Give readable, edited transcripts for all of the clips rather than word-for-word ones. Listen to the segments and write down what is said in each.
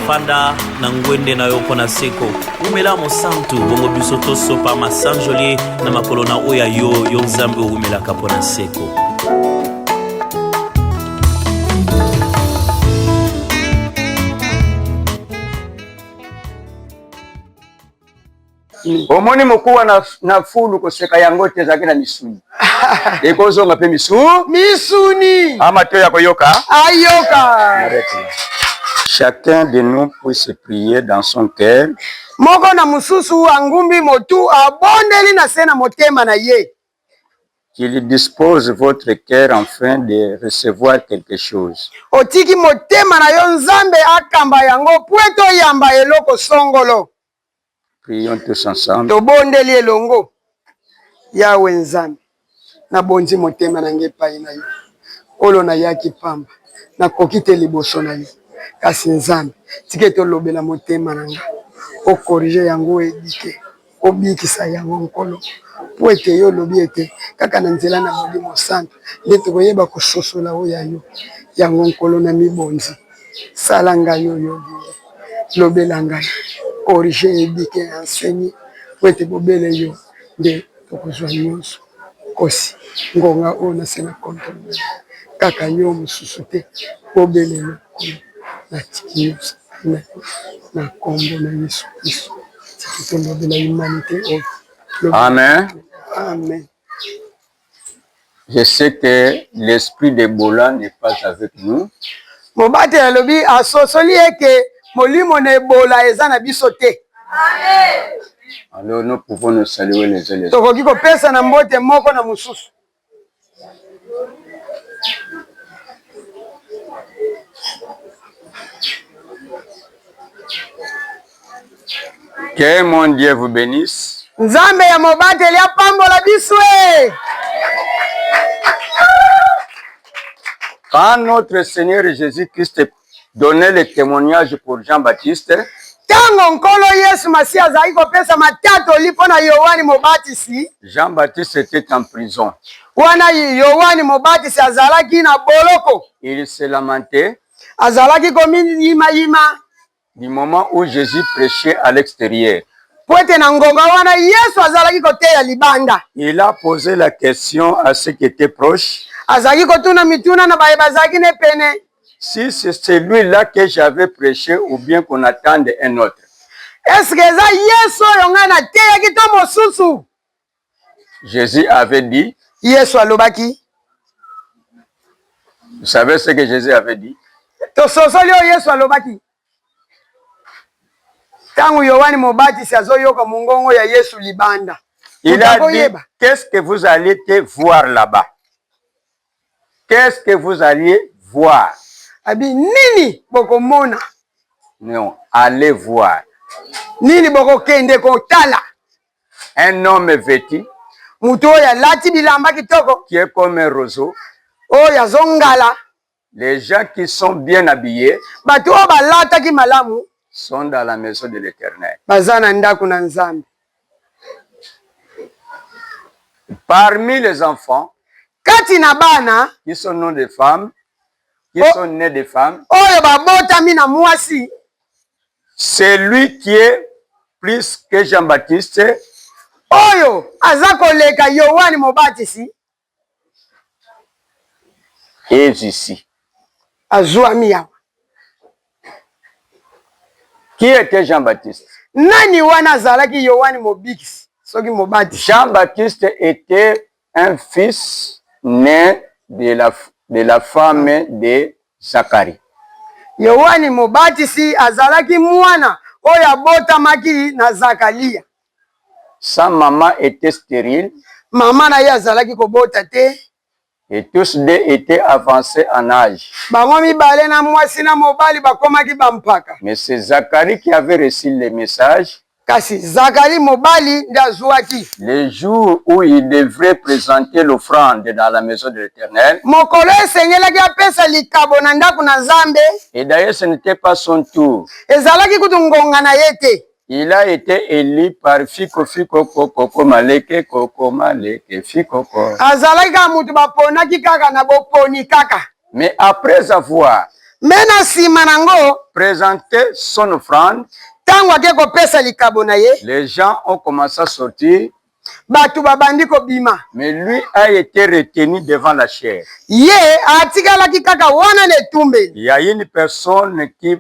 Fanda na ngwende na yoko na seko umela mosantu bongo biso toso pa masanjoli na makolo na oya yo nzambe umela kapo na seko. Omoni mokuwa na fulu koseka yango te zakina misuni. Ekozo ngape misuni. Amato ya koyoka. Ayoka. Chacun de nous puisse prier dans son cœur. Moko na mususu angumbi motu abondeli na sena motema na ye. Qu'il dispose votre cœur afin de recevoir quelque chose. Otiki motema na yo nzambe akamba yango pweto yamba eloko songolo. Prions tous ensemble. Tobondeli elongo. Yawe nzambe. Na bonzi motema na ngepa ina yo. Olo na yaki pamba. Na kokite liboso na yo. Kasi nzambe. Tike tolobela motema na nga. O corriger yango edike. O bikisa yango nkolo. Pwete yo lobi ete. Kaka na nzela na molimo santo. Ndeto koyeba kososola o ya yo. Yango nkolo na mibonzi. Salanga yo yo. Lobela ngai. Corriger edike enseigner. Pwete bobele yo. De tokozwa nyonso. Kosi. Ngonga o na sena kontrol. Kaka yo mususu te. Bobele yo. Na tikiyos. Na kombo na Yesu Kristo. Tikitondo de la humanité. Amen. Amen. Je sais que l'esprit de Bola n'est pas avec nous. Mobate alobi asosoli eke molimo ne Bola eza na biso te. Amen. Alors nous pouvons nous saluer les uns les autres. Tokoki ko pesa na mbote moko na mususu. Que mon Dieu vous bénisse. Nzambe ya mobate ya pambola biswe. Quand notre Seigneur Jésus-Christ donnait le témoignage pour Jean-Baptiste, tango nkolo Yesu Masia azali kopesa matato lipo na Yohani Mobatisi, Jean-Baptiste était en prison. Wana Yohani Mobatisi azalaki na boloko. Il se lamentait. Azalaki komi yima du moment où Jésus prêchait à l'extérieur. Il a posé la question à ceux qui étaient proches. Si c'est celui-là que j'avais prêché ou bien qu'on attende un autre. Jésus avait dit. Vous savez ce que Jésus avait dit? Il a dit, qu'est-ce que vous allez voir là-bas? Qu'est-ce que vous alliez voir? Non, allez voir. Un homme vêtu qui est comme un roseau. Les gens qui sont bien habillés sont dans la maison de l'Éternel. Parmi les enfants qui sont nés de femmes, celui qui est plus que Jean-Baptiste est ici. Qui était Jean-Baptiste? Jean-Baptiste était un fils né de la femme de Zacharie. Yohani Mobatisi azalaki mwana oya botamaki na Zakaria. Sa maman était stérile. Maman na ye azalaki kobota te. Et tous deux étaient avancés en âge. Mais c'est Zacharie qui avait reçu le message. Le jour où il devrait présenter l'offrande dans la maison de l'Éternel. Et d'ailleurs, ce n'était pas son tour. Il a été élu par Fiko Koko Maleke Koko Maleke Fiko. Mais après avoir Mena simanango. Présenter son offrande. Tango akeko pesa likabo na ye. Les gens ont commencé à sortir. Batu babandi ko bima. Mais lui a été retenu devant la chair. Ye atikala kikaka wana ne tumbe. Il y a une personne qui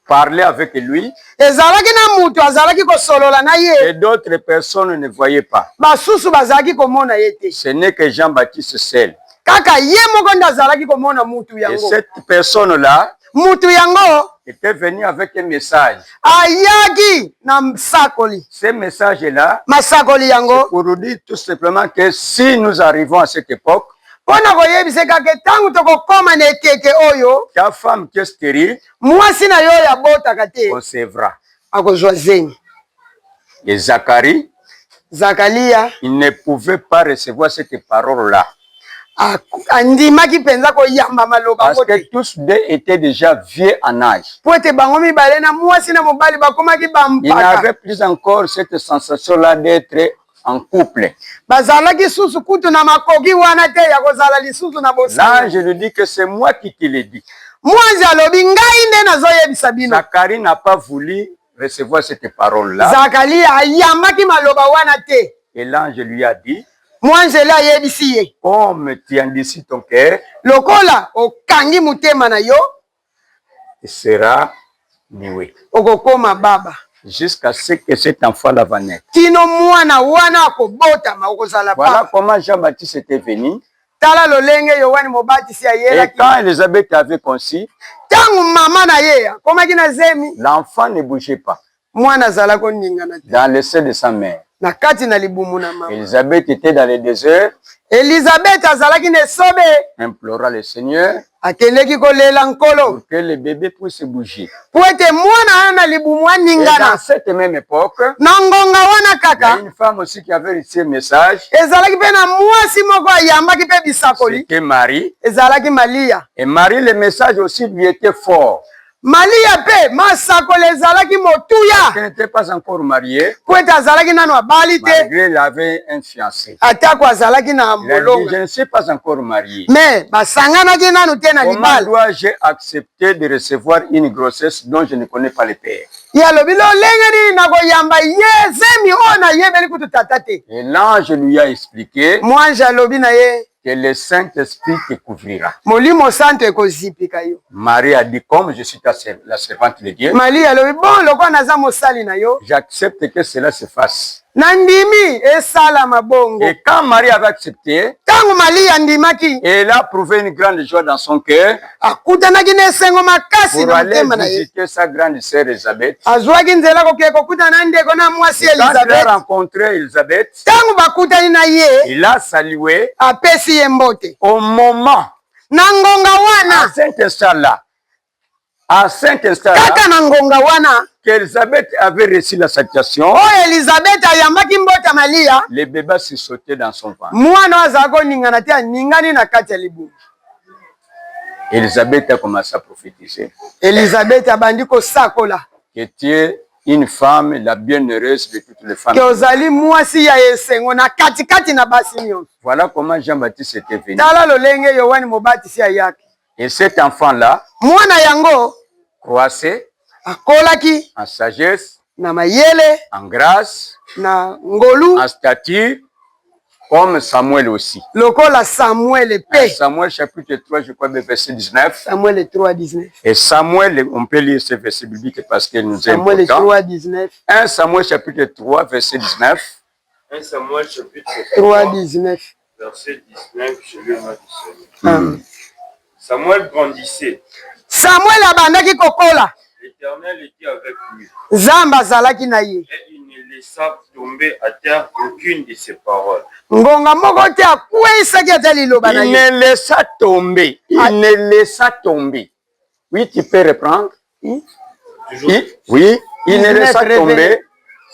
parlait avec lui. Ezalaki na mutu azalaki ko solola na ye. Et d'autres personnes ne voyaient pas. Basusu bazalaki ko mona ye te. Ce n'est que Jean-Baptiste seul. Kaka ye moko ndazalaki ko mona mutu yango. Et cette personne-là mutu yango était venu avec un message. Ayagi na sakoli. Ce message-là, masakoli yango, pour nous dire tout simplement que si nous arrivons à cette époque, pona koyebise kake tangu tokokoma na ekeke oyo, ta femme qui est stérile, mwasi na yo ya botaka te, concevra. Akozwa zemi. Et Zacharie, Zakaria, il ne pouvait pas recevoir cette parole-là. Andimaki penza ko yamba maloba parce que tous deux étaient déjà vieux en âge. Poete bangomi balena mwasi na mobali bakomaki bampaka. Il n'avait plus encore cette sensation-là d'être en couple. Bazalaki susu kutu na makoki wana te ya kozala lisusu na bosala. Là, je lui dis que c'est moi qui te l'ai dit. Mwanzi alobi ngai nde nazoyebisa bino. Zacharie n'a pas voulu recevoir cette parole-là. Zakaria ayambaki maloba wana te. Et l'ange lui a dit, comme tu endurcis ton cœur, lokola okangi mutema na yo, il sera nié. Okokoma baba. Jusqu'à ce que cet enfant-là va naître. Tino mwana wana akobota ma okozala voilà papa. Comment Jean-Baptiste était venu. Tala lolenge Yohane Mobatisi ayela. Et quand Élisabeth avait conçu, tangu mama na ye akomaki na zemi, l'enfant ne bougeait pas. Mwana zala ko ningana te. Dans le sein de sa mère. Na kati na libumu na mama. Élisabeth était dans le désert. Elisabeth azalaki ne sobe. Implora le Seigneur. Akeleki kolela nkolo. Pour que le bébé puisse bouger. Poete mwana na libumu ningana. Dans cette même époque, nangonga wana kaka. il y a une femme aussi qui avait reçu un message. Ezalaki pe na mwasi moko ayambaki pe bisakoli. C'était Marie. Ezalaki Malia. Et Marie, le message aussi lui était fort. Malia pe masakoli ezalaki motuya. Elle n'était pas encore mariée. Poete azalaki nano abali te. Malgré il avait un fiancé. Atako azalaki na molonga. Je ne suis pas encore marié. Mais basanganaki nano te na Comment libala. dois-je accepter de recevoir une grossesse dont je ne connais pas le père? Yalobi lolenge nini nakoyamba ye zemi ona yebeli kutu tata te. Et l'ange lui a expliqué Mwanje alobi na ye que le Saint-Esprit te couvrira. Molimo santo ekozipika yo. Marie a dit, comme je suis la servante de Dieu, Marie alobi bon lokwa naza mosali na yo, j'accepte que cela se fasse. nandimi esala mabongo. Et quand Marie avait accepté, Tangu Malia ndimaki, elle a prouvé une grande joie dans son cœur akutanaki nesengo makasi pour na aller motema na ye. visiter sa grande sœur Elisabeth. Azwaki nzela kokee kokutana ndeko na mwasi Quand il a Elisabeth. rencontré Elisabeth, Tangu bakutani na ye, il a salué apesi ye mbote. au moment, Na ngonga wana, à cet instant-là, kaka na ngonga wana, qu'Elisabeth avait reçu la salutation, o Elisabeth ayambaki mbota Malia, le bébé s'est sauté dans son ventre. mwana azako ningana te ningani na kati ya libumu. Elisabeth a commencé à prophétiser. Elisabeth abandi kosakola. Que tu es une femme la bienheureuse de toutes les femmes. Ke ozali mwasi ya esengo na katikati na basi nyonso. Voilà comment Jean-Baptiste était venu. Tala lolenge Yohane Mobatisi ayaki. Et cet enfant-là, Mwana yango croissait akolaki en sagesse, na mayele, en grâce, na ngolu, en stature, comme Samuel aussi. lokola Samuel pe. Samuel chapitre 3, je crois, verset 19. Samuel 3:19. Et Samuel, on peut lire ce verset biblique parce qu'il nous est Samuel important. 3:19. 1 Samuel chapitre 3, verset 19. 1 Samuel chapitre 3:19. verset 19, je le note. Samuel grandissait. Samuel abandaki kokola. L'Éternel était avec lui. Zamba zalaki na ye. Et il ne laissa tomber à terre aucune de ses paroles. Ngonga moko te akwesaki ata liloba na Il ye. ne laissa tomber. Il ne laissa tomber. Oui, tu peux reprendre. Toujours. Oui, il ne laissa tomber.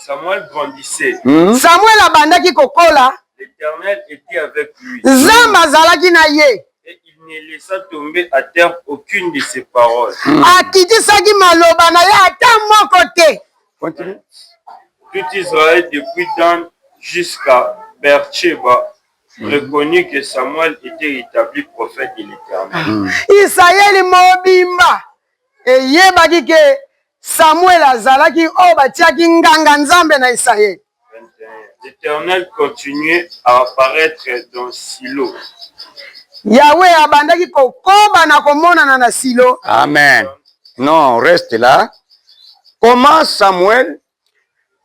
Samuel grandissait. Samuel abandaki kokola. L'Éternel était avec lui. Zamba zalaki na ye. Et il ne laissa tomber à terre aucune de ses paroles. Akitisaki maloba na ye ata moko te. Continue. Tout Israël depuis Dan jusqu'à Beersheba reconnut que Samuel était établi prophète de l'Éternel. Israël mobimba eyebaki ke Samuel azalaki o batiaki nganga nzambe na Israël. 21. L'Éternel continuait à apparaître dans Silo. Yahweh abandaki kokoba na komonana na Silo. Amen. Non, reste là. Comment Samuel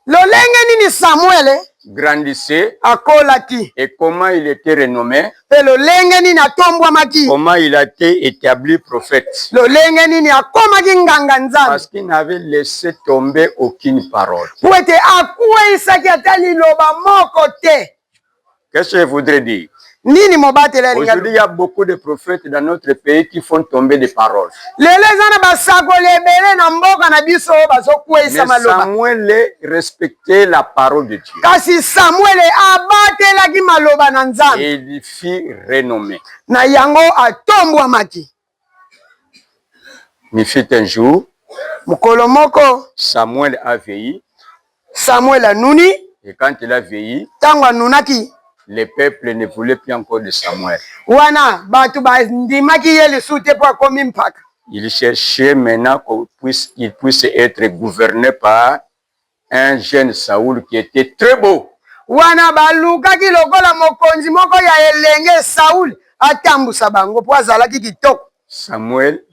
Lolenge nini Samuel grandissait akolaki et comment il était renommé, pe lolenge nini atombwamaki, comment il a été établi prophète. lolenge nini akomaki nganga nzambe, Parce qu'il n'avait laissé tomber aucune parole. po ete akuweisaki ata liloba moko te. Qu'est-ce que je voudrais dire? Nini mobatela Aujourd'hui, lingalo il y a beaucoup de prophètes dans notre pays qui font tomber des paroles. lelo eza na basakoli ebele na mboka na biso oyo bazokweyisa Mais maloba, Samuel respectait la parole de Dieu. kasi Samuel abatelaki maloba na nzambe Et il fit renommer. na yango atombwamaki. Il fit un jour, Mokolo moko Samuel a vieilli. Samuel anuni, Et quand il a vieilli, ntango anunaki le peuple ne voulait plus encore de Samuel. wana bato bandimaki ye lisusu te mpo akomi mpaka. Il cherchait maintenant qu'il puisse être gouverné par un jeune Saoul qui était très beau. Wana balukaki lokola mokonzi moko ya elenge Sauli atambusa bango po azalaki kitoko. Samuel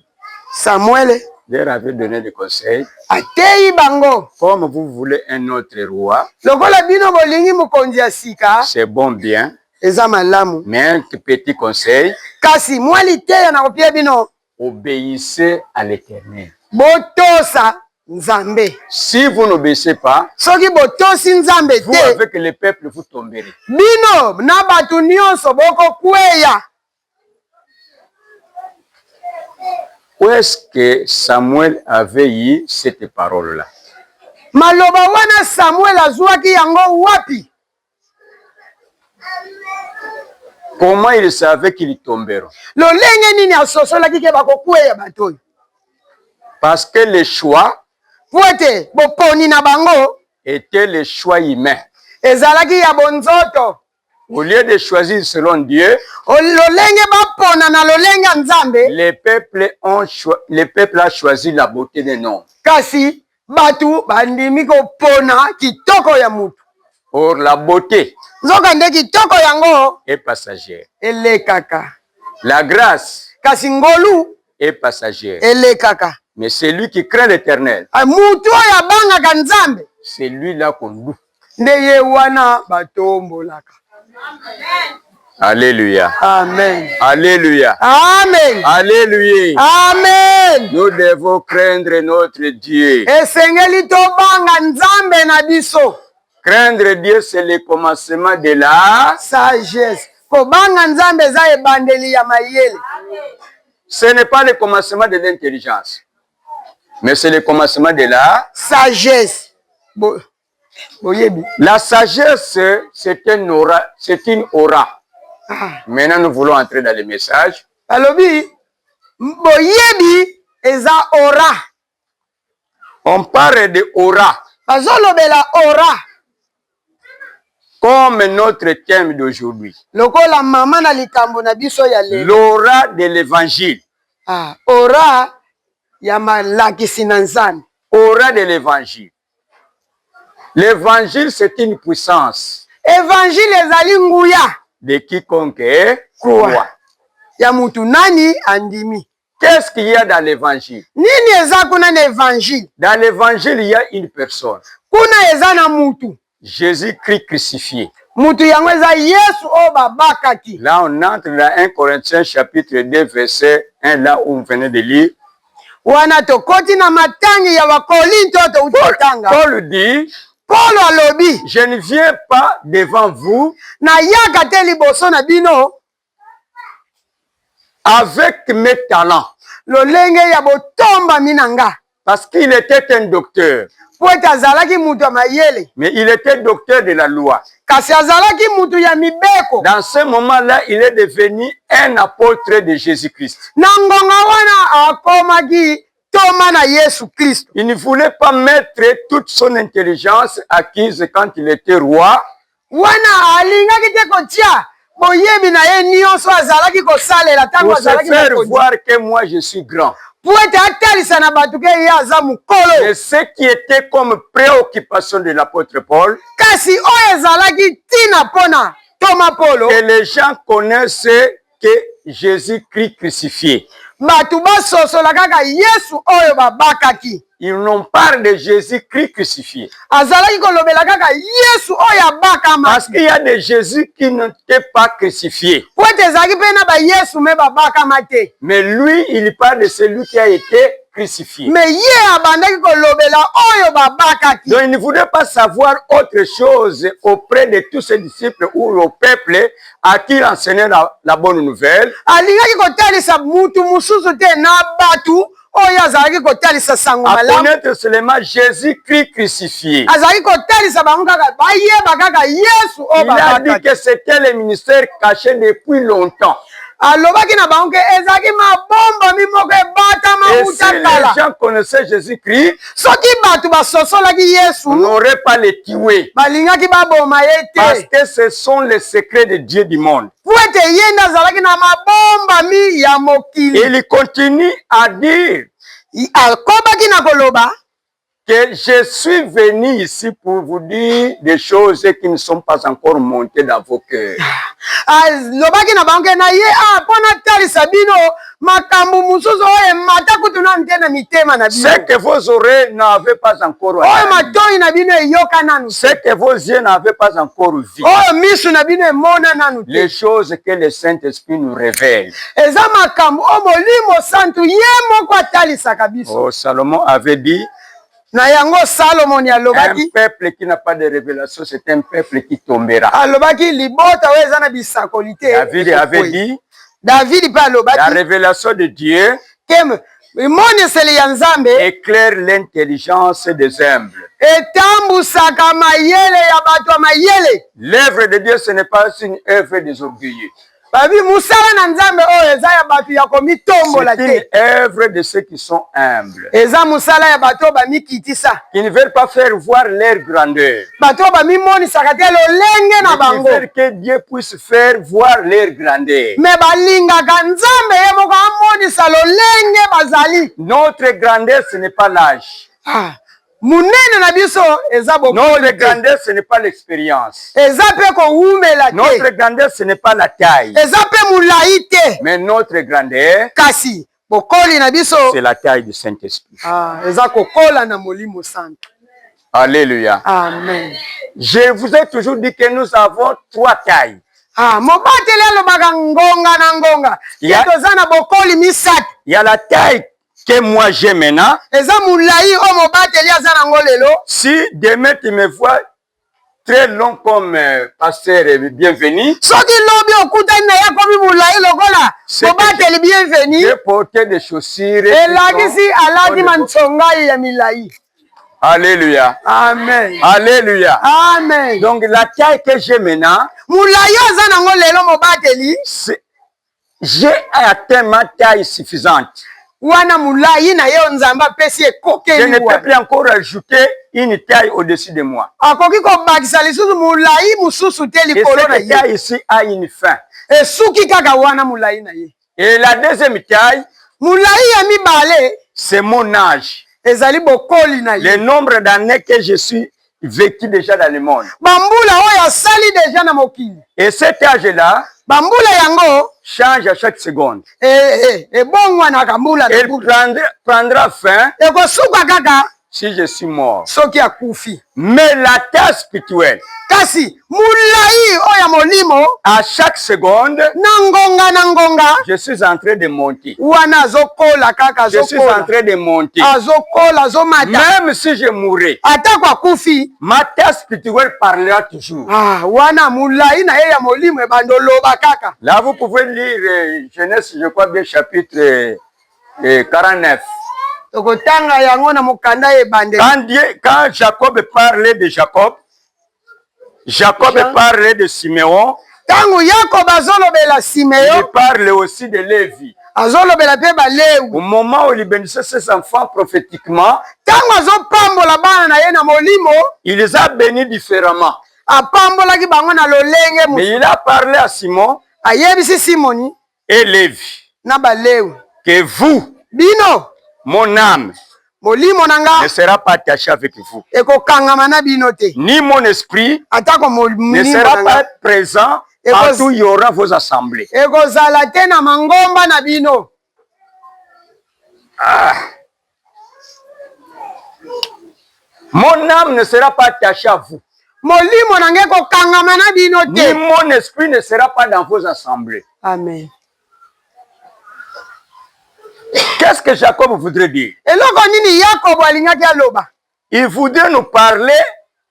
Samuel leur avait donné des conseils. ateyi bango, Comme vous voulez un autre roi, lokola bino bolingi mokonzi ya sika c'est bon, bien, eza malamu, mais un petit conseil, kasi mwali te na kopia bino obéissez à l'Éternel. botosa nzambe. Si vous n'obéissez pas, Soki botosi nzambe vous te, avec le peuple, vous tomberez. bino na batu nyonso boko kweya. Où est-ce que Samuel avait eu cette parole-là? Maloba wana Samuel azwaki yango wapi? Comment il savait qu'ils tomberont? Lolenge nini asosolaki ke bakokweya bato oyo? Parce que le choix Po ete boponi na bango était le choix humain. ezalaki ya bonzoto. Au lieu de choisir selon Dieu, Lolenge bapona na lolenge ya nzambe, le peuple a choisi la beauté des noms. kasi batu bandimi kopona kitoko ya mutu. Or, la beauté Nzoka nde kitoko yango est passagère. elekaka, La grâce kasi ngolu est passagère. elekaka. Mais celui qui craint l'Éternel, Mutu oyo abangaka nzambe c'est lui-là qu'on loue. nde ye wana batombolaka. Alléluia. Amen. Alléluia. Amen. Alléluia. Amen. Nous devons craindre notre Dieu. Esengeli tobanga nzambe na biso. Craindre Dieu, c'est le commencement de la... Sagesse. Kobanga nzambe eza ebandeli ya mayele. Ce n'est pas le commencement de l'intelligence, mais c'est le commencement de la... Sagesse. Boyebi. La sagesse, c'est une aura. C'est une aura. Maintenant, nous voulons entrer dans le message. Alobi, boyebi eza aura. On parle de aura Bazolobela aura. comme notre thème d'aujourd'hui. Lokola mama na likambo na biso ya lelo. L'aura de l'évangile. Aura ya malakisi na nzambe. Aura de l'évangile. L'évangile, c'est une puissance Évangile ezali nguya de quiconque croit. Ya mutu nani andimi. Qu'est-ce qu'il y a dans l'évangile? Nini eza kuna na évangile? Dans l'évangile, il y a une personne. Kuna eza na mutu. Jésus-Christ crucifié. Mutu yango eza Yesu o babakaki. Là, on entre dans 1 Corinthiens chapitre 2, verset 1, là où on venait de lire. Wana tokoti na matangi ya Wakorinto toutotanga. Paul dit, Paul alobi, je ne viens pas devant vous na yaka te liboso na bino avec mes talents. lolenge ya botomba minanga. Parce qu'il était un docteur, Po ete azalaki mutu ya mayele. mais il était docteur de la loi. Kasi azalaki mutu ya mibeko. Dans ce moment-là, il est devenu un apôtre de Jésus-Christ. Na ngonga wana akomaki toma na Yesu Kristo. Il ne voulait pas mettre toute son intelligence acquise quand il était roi Wana alingaki te kotia Pour se faire voir que moi je suis grand. Et ce qui était comme préoccupation de l'apôtre Paul, que les gens connaissent que Jésus-Christ crucifié. Ils n'ont pas de Jésus-Christ crucifié. Parce qu'il y a des Jésus qui n'étaient pas crucifiés. Mais lui, il parle de celui qui a été crucifié. Donc il ne voulait pas savoir autre chose auprès de tous ses disciples ou au peuple à qui il enseignait la bonne nouvelle. À connaître seulement Jésus-Christ crucifié. Il a dit que c'était le ministère caché depuis longtemps. Et si les gens connaissaient Jésus-Christ, on n'aurait pas les tuer. Parce que ce sont les secrets de Dieu du monde. Et il continue à dire que je suis venu ici pour vous dire des choses qui ne sont pas encore montées dans vos cœurs. Ce que vos oreilles n'avaient pas encore entendu. Ce que vos yeux n'avaient pas encore vu. Les choses que le Saint-Esprit nous révèle. Oh, Salomon avait dit, un peuple qui n'a pas de révélation, c'est un peuple qui tombera. David avait dit, la révélation de Dieu éclaire l'intelligence des humbles. L'œuvre de Dieu, ce n'est pas une œuvre des orgueilleux. C'est une œuvre de ceux qui sont humbles. Qui ne veulent pas faire voir leur grandeur. Mais qui veulent que Dieu puisse faire voir leur grandeur. Notre grandeur, ce n'est pas l'âge. Notre grandeur, ce n'est pas l'expérience. Notre grandeur, ce n'est pas la taille. Mais notre grandeur, c'est la taille du Saint-Esprit. Alléluia. Amen. Je vous ai toujours dit que nous avons 3 tailles. Il y a la taille que moi j'ai maintenant. Si demain tu me vois très long comme pasteur bienvenu, j'ai porté des chaussures. Alléluia. Amen. Alléluia. Amen. Donc la taille que j'ai maintenant, j'ai atteint ma taille suffisante. Je ne peux plus encore ajouter une taille au-dessus de moi. Et cette taille ici a une fin. Et la deuxième taille, c'est mon âge. Le nombre d'années que je suis vécu déjà dans le monde. Et cet âge-là change à chaque seconde. Il prendra fin si je suis mort. Mais la terre spirituelle, à chaque seconde, je suis en train de monter. Je suis en train de monter. Même si je mourrais, ma terre spirituelle parlera toujours. Là, vous pouvez lire Genèse, je crois bien, chapitre 49. Quand Jacob parlait de Jacob parlait de Siméon. Il parle aussi de Lévi. Au moment où il bénissait ses enfants prophétiquement, il les a bénis différemment. apambolaki bango na lolenge Mais il a parlé à Simon ayebisi Simoni et Lévi na balewi que vous, bino mon âme, molimo na ne nga sera pas attachée avec vous. ekokangama na bino te Ni mon esprit atako ne molimo sera na pas nga présent partout où il y aura vos assemblées. ekozala te na mangomba na bino. Mon âme ne sera pas attachée à vous. Molimo na nga ekokangama na bino Ni te. mon esprit ne sera pas dans vos assemblées. Amen. Qu'est-ce que Jacob voudrait dire? Eloko nini Yakobo alingaki aloba? Il voudrait nous parler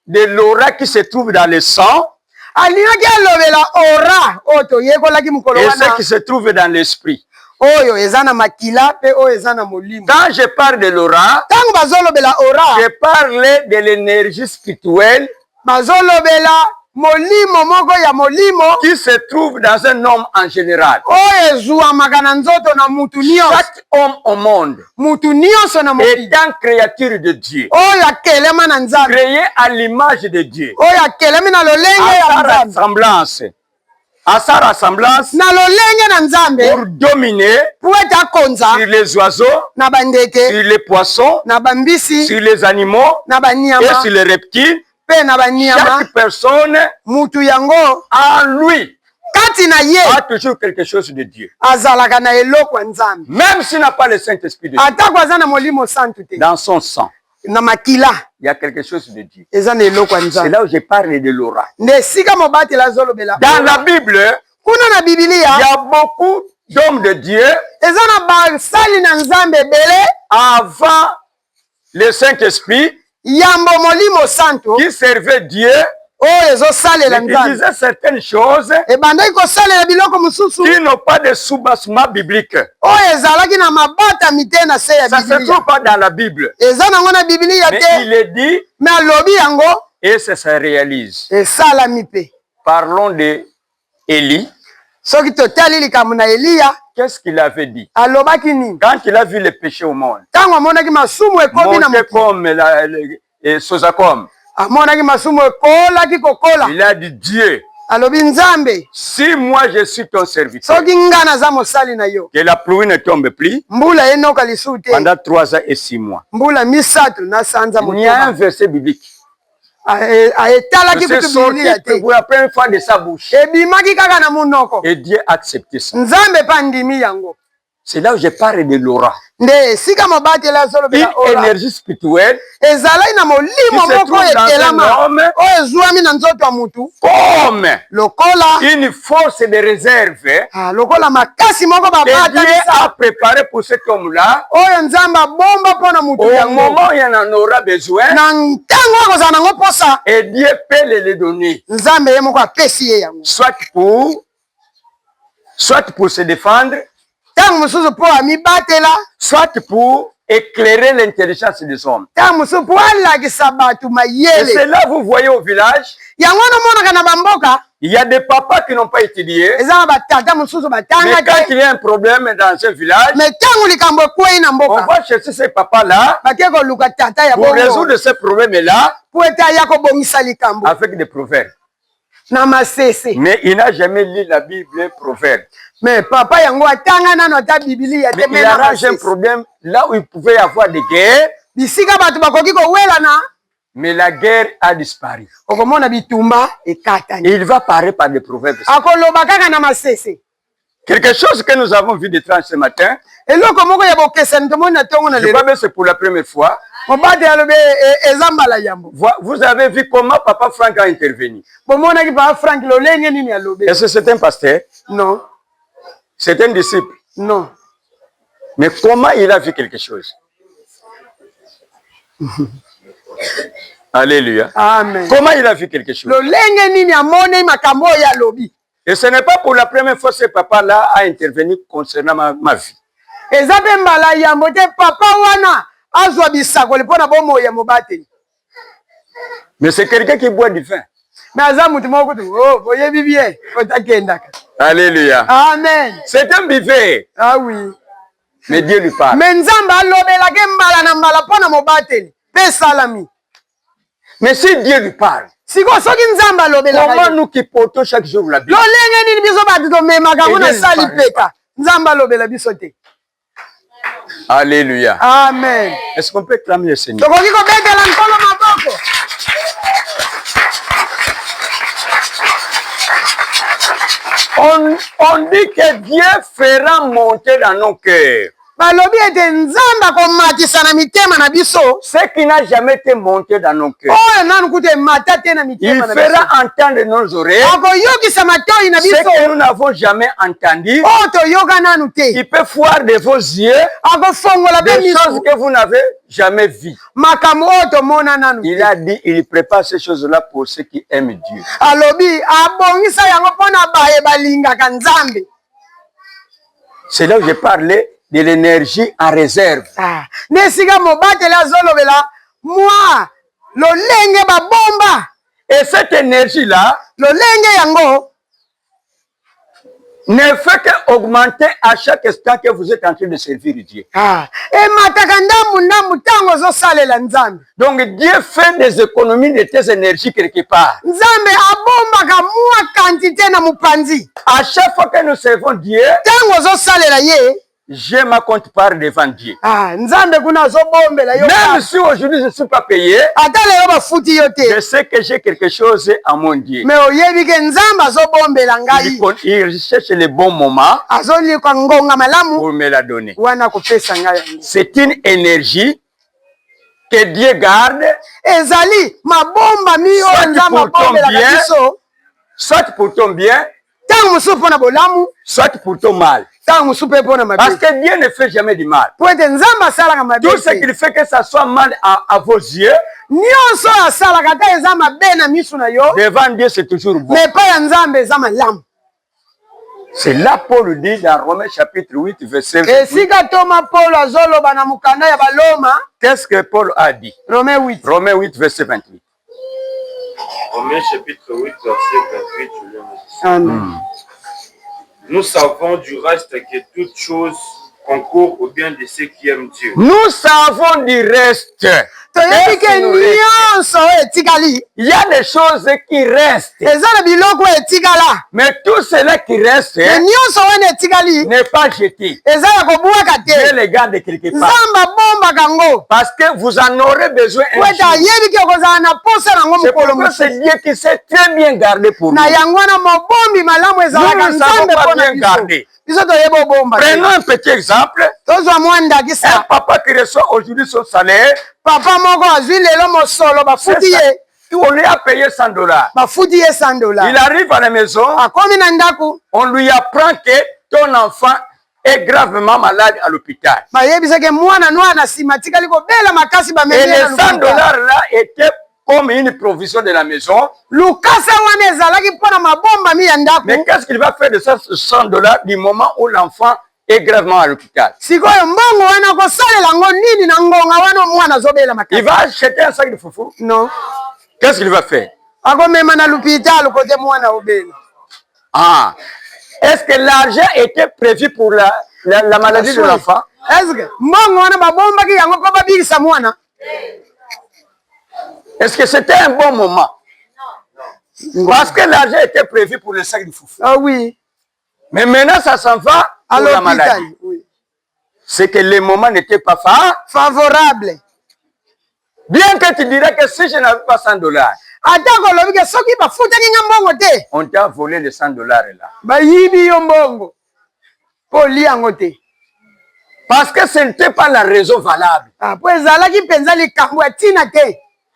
de l'aura qui se trouve dans le sang Alingaki alobela ora oto yekolaki mukolo et wana ce qui se trouve dans l'esprit. oyo eza na makila pe oyo eza na molimo. Quand je parle de l'aura, Tango bazolobela ora je parle de l'énergie spirituelle bazolobela molimo moko ya molimo qui se trouve dans un homme en général. oyo ezuamaka na nzoto na mutu nyonso. Chaque homme au monde Mutu nyonso na mokili étant créature de Dieu, oyo akelema na Nzambe, créé à l'image de Dieu, oyo akelemi na lolenge ya Nzambe, à sa ressemblance, na lolenge na Nzambe pour dominer po ete akonza sur les oiseaux, na bandeke sur les poissons, na bambisi sur les animaux na et banyama sur les reptiles. pe na banyama. Chaque personne Mutu yango en lui kati na ye a toujours quelque chose de Dieu. azalaka na eloko ya Nzambe, Même s'il n'a pas le Saint-Esprit de Dieu, atako aza na molimo santu te, dans son sang, na makila il y a quelque chose de Dieu. eza na eloko ya C'est Nzambe. là où je parle de l'aura. Nde esika mobateli azolobela Dans la Bible, kuna na il y Bibilia a beaucoup d'hommes de Dieu eza na basali na Nzambe ebele avant le Saint-Esprit yambo molimo santu qui servaient Dieu oyo ezosalela et qui Nzambe disaient certaines choses ebandaki kosalela biloko mosusu qui n'ont pas de soubassement biblique. oyo ezalaki na mabatami te na se ya Ça ne se Bibilia. trouve pas dans la Bible. Eza nango na Bibilia Mais te, il est dit me alobi yango et ça se réalise. esalami mpe. Parlons de Élie. Soki totali likambo na Eliya Qu'est-ce qu'il avait dit? alobaki nini Quand il a vu le péché au monde, ntango amonaki masumu ekomi na monter mokili, comme Sosacom, amonaki masumu ekolaki kokola, il a dit Dieu, alobi Nzambe, si moi je suis ton serviteur, soki nga naza mosali na yo, que la pluie ne tombe plus mbula enoka lisusu te pendant 3 ans et 6 mois. mbula misatu na sanza Il y a un motoba verset biblique. etalaki C'est kutu sorti Bibilia te, pour la première fois de sa bouche. ebimaki kaka na munoko, Et Dieu a accepté ça. Nzambe pa ndimi yango. C'est là où je parle de l'aura. Nde esika mobateli Une azolobela ora énergie spirituelle ezalaki na molimo qui se moko trouve dans un ekelama homme oyo ezwami na nzoto ya mutu comme lokola une force de réserve lokola makasi moko que Dieu a babatanisa préparé pour cet homme-là. oyo Nzambe abomba mpo na mutu Au yango moment où il en aura besoin, na ntango akozala nango mposa et Dieu peut le donner, Nzambe ye moko apesi ye yango soit pour se défendre, ntango mosusu mpo amibatela, soit pour éclairer l'intelligence des hommes. ntango mosusu mpo alakisa bato Et mayele c'est là vous voyez au village, yango namonaka na bamboka il y a des papas qui n'ont pas étudié, eza na batata mosusu mais batanga quand te, il y a un problème dans un village, me ntango likambo ekwei na on mboka va chercher ces papas-là bake koluka tata ya pour bongo résoudre ce problème-là po ete aya kobongisa likambo avec des proverbes. na masese. Mais il n'a jamais lu la Bible proverbe. Mais papa yango atanga nano ata Bibilia Mais te il mena arrange un masese. problème là où il pouvait y avoir des guerres, Bisika bato bakoki kowelana mais la guerre a disparu. okomona bitumba ekatani. Et il va parler par des proverbes. Akoloba kaka na masese. Quelque chose que nous avons vu d'étrange ce matin, Eloko moko ya bokesani tomoni na tongo na je lelo. crois que c'est pour la première fois. Mobate alobe ezambala yambo. Vous avez vu comment Papa Franck a intervenu. Bomona ki ba Frank lolenge nini alobe. Est-ce que c'est un pasteur? Non, C'est un disciple. non. Mais comment il a vu quelque chose? Alléluia. Amen. Comment il a vu quelque chose? Lolenge nini amone makambo ya lobi. Et ce n'est pas pour la première fois que ce papa-là a intervenu concernant ma vie. Eza pe mbala yambo te papa wana azwa bisakoli mpona bomo ya mobate. Mais c'est quelqu'un qui boit du vin. Mais aza mutu moko tu oh boyebi bien otakendaka. Alléluia. Amen. C'est un buveur. Ah oui. Mais Dieu lui parle. Mais Nzambe alobelaki mbala na mbala mpona mobateli pe salami. Mais si Dieu lui parle, Siko soki nzamba lobela. Comment nous qui portons chaque jour la Bible? Lolenge nini biso ba to mema ka mona sali peka. Nzamba lobela biso te. Alléluia. Amen. Est-ce qu'on peut clamer le Seigneur? Tokoki ko betela nkolo maboko. On dit que Dieu fera monter dans nos cœurs Balobi ete nzamba ko matisa na mitema na biso. ce qui n'a jamais été monté dans nos cœurs. Oh nanu kute matate na Il mitema na biso. fera entendre nos oreilles Ako yokisa matoi na ce que biso. nous n'avons jamais entendu. Oh to yoga nanu te. Il peut voir de vos yeux Ako fongola be des choses miso. que vous n'avez jamais vues. Makambo to mona nanu. Il a dit, il prépare ces choses-là pour ceux qui aiment Dieu. Alobi abongisa yango pona baye balinga ka nzambe. C'est là où j'ai parlé de l'énergie en réserve. Nesika mobatela azolobela moi lolenge babomba. Et cette énergie-là Lolenge yango ne fait qu'augmenter à chaque instant que vous êtes en train de servir Dieu. emataka ndambu ntango ozosalela nzambe. Donc Dieu fait des économies de tes énergies quelque part. Nzambe abombaka mwa quantité na mupanzi. À chaque fois que nous servons Dieu, Ntango ozosalela ye, j'ai ma compte part devant Dieu. nzambe kuna azobombela yo. Même si aujourd'hui je ne suis pas payé, Ata lelo bafuti yo te. je sais que j'ai quelque chose à mon Dieu. Me oyebi ke nzambe azobombela ngai. Il cherche le bon moment Azolika ngonga malamu pour me la donner. wana kopesa ngai yango. C'est une énergie que Dieu garde, Ezali mabomba mi Soit oyo nzambe pour ton abombelaka bien. biso. soit pour ton bien, Ntango mosusu mpo na bolamu, soit pour ton mal. ntango mosusu mpe mpo na Parce mabe. que Dieu ne fait jamais du mal. Po ete nzambe asalaka mabe Tout ce te. qu'il fait que ça soit mal à vos yeux, Nyonso oyo asalaka ata eza mabe na miso na yo, devant Dieu c'est toujours bon. me epai ya nzambe eza malamu. C'est là Paul dit dans Romains chapitre 8 verset 28. Esika Toma Paulo azoloba na mukanda ya Baloma, Qu'est-ce que Paul a dit? Romain 8. Romains 8 verset 28. Romains chapitre 8, verset 28, je viens de dire. Amen. Nous savons du reste que toute chose concourt au bien de ceux qui aiment Dieu. Nous savons du reste. Toyebi ke Qu'est-ce qui nous reste? nyonso oyo etikali, Il y a des choses qui restent. eza na biloko oyo etikala. Mais tout cela qui reste Me nyonso wana etikali, n'est pas jeté. eza ya kobwaka Dieu te. les garde quelque part. Nzambe abombaka ngo. Parce que vous en aurez besoin Po un ete jour. ayebi ke okozala na posa nango C'est mokolo pourquoi mosusu. c'est Dieu qui sait très bien garder pour nous. Na yango wana mobombi malamu ezalaka Nous ne savons nzambe pas mpo na bien biso. garder. Biso toyebi obomba te. Prenons un petit exemple. Tozwa mwa Un ndakisa. papa qui reçoit aujourd'hui son salaire, Papa moko azwi lelo mosolo c'est bafuti ça. ye. On lui a payé $100. Bafuti ye $100. Il arrive à la maison, Akomi na ndako. on lui apprend que ton enfant est gravement malade à l'hôpital. Bayebisaki mwana no na nsima atikali kobela makasi Et bamemi ye les na $100 lokuta. là étaient comme une provision de la maison. Lukasa wana ezalaki mpo na mabomba mi ya Mais ndako. qu'est-ce qu'il va faire de ces $100 du moment où l'enfant est gravement à l'hôpital? Sikoyo mbongo wana kosalela ngo nini na ngonga wana mwana azobela Il makasi. va acheter un sac de foufou. Non. Qu'est-ce qu'il va faire? Akomema na lupitalo kote mwana obela. Ah, est-ce que l'argent était prévu pour la maladie de l'enfant? Est-ce que mbongo wana babombaki yango mpo babilisa mwana? Est-ce que c'était un bon moment? Parce que l'argent était prévu pour le sac de foufou. Ah oui. Mais maintenant, ça s'en va À pour la l'hôpital. maladie. Oui. C'est que le moment n'était pas Favorable. Bien que tu dirais que si je n'avais pas $100, Ata kolobi ke soki bafutaki nga mbongo te. on t'a volé les $100 là. Bayibi yo mbongo. Po li yango te. Parce que ce n'était pas la raison valable. Po ezalaki mpenza likambo ya ntina te.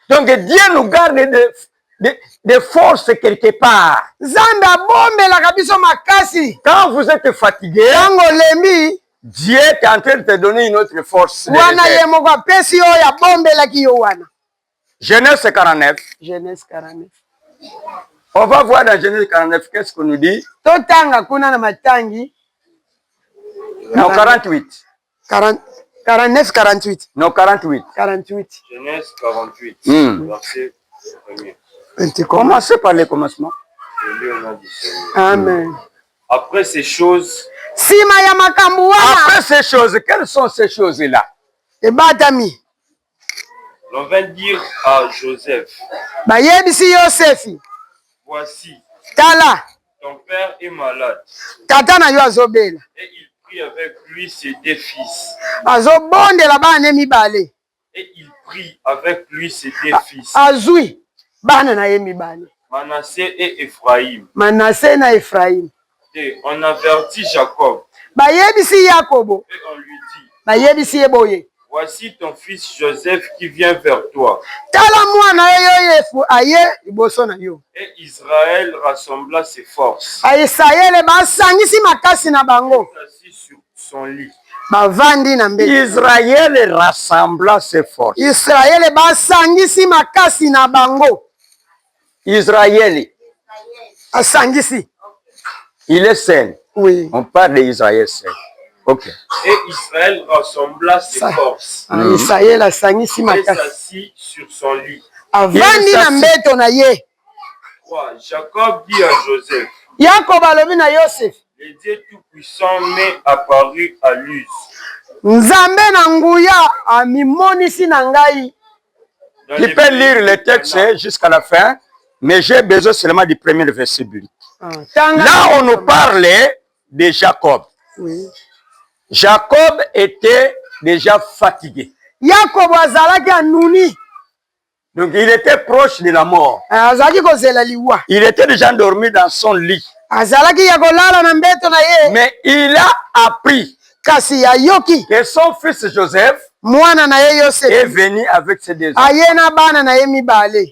Donc Dieu nous garde de force quelque part. Nzambe abombelaka biso makasi. Quand vous êtes fatigué, Ntango olembi, Dieu est en train de te donner une autre force. de wana réserve. ye moko apesi oyo abombelaki yo wana. Genèse 49. Genèse 49. On va voir dans Genèse 49, qu'est-ce qu'on nous dit? Totanga kuna na matangi. Non, 48. 49, 48. Non, 48. 48. Genèse 48, verset 1er. Commencez par le commencement. Je lis au nom du Seigneur. Amen. Après ces choses, Sima ya makambo wana Après ces choses, quelles sont ces choses-là? ebatami. l'on vint dire à Joseph, bayebisi Yosefi, voici, tala ton père est malade. tata na yo azobela, Et il prit avec lui ses 2 fils. azobondela bana mibale, Et il prit avec lui ses 2 fils, azwi bana na ye mibale, Manassé et Ephraïm. Manase na Efraim. Et on avertit Jacob. Bayebisi Yakobo, Et on lui dit, bayebisi ye boye, voici ton fils Joseph qui vient vers toi. tala mwana yo Yefu aye liboso na yo. Et Israël rassembla ses forces. Aisraele basangisi makasi na bango, Assis sur son lit. bavandi na mbeki. Israël rassembla ses forces. Israele basangisi makasi na bango, Israël, asangisi. il est seul. Oui. On parle d'Israël seul. Ok. Et Israël rassembla ses forces. Israele asangisi Et makasi. s'assit sur son lit. Avandi na mbeto na ye. 3. Jacob dit à Joseph, Yakobo alobi na Yosef, le Dieu Tout-Puissant m'est apparu à Luz. Nzambe na nguya amimonisi na ngai. Dans Tu les peux pays lire le de texte Canaan. jusqu'à la fin, mais j'ai besoin seulement du premier verset biblique. Tanga Là, on nous parlait de Jacob. Oui. Jacob était déjà fatigué. Yakobo azalaki anuni, Donc, il était proche de la mort. azalaki kozela liwa, Il était déjà endormi dans son lit. azalaki ya kolala na mbeto na ye, Mais il a appris kasi ayoki que son fils Joseph mwana na ye est Yosefu venu avec ses 2 enfants. aye na bana na ye mibale.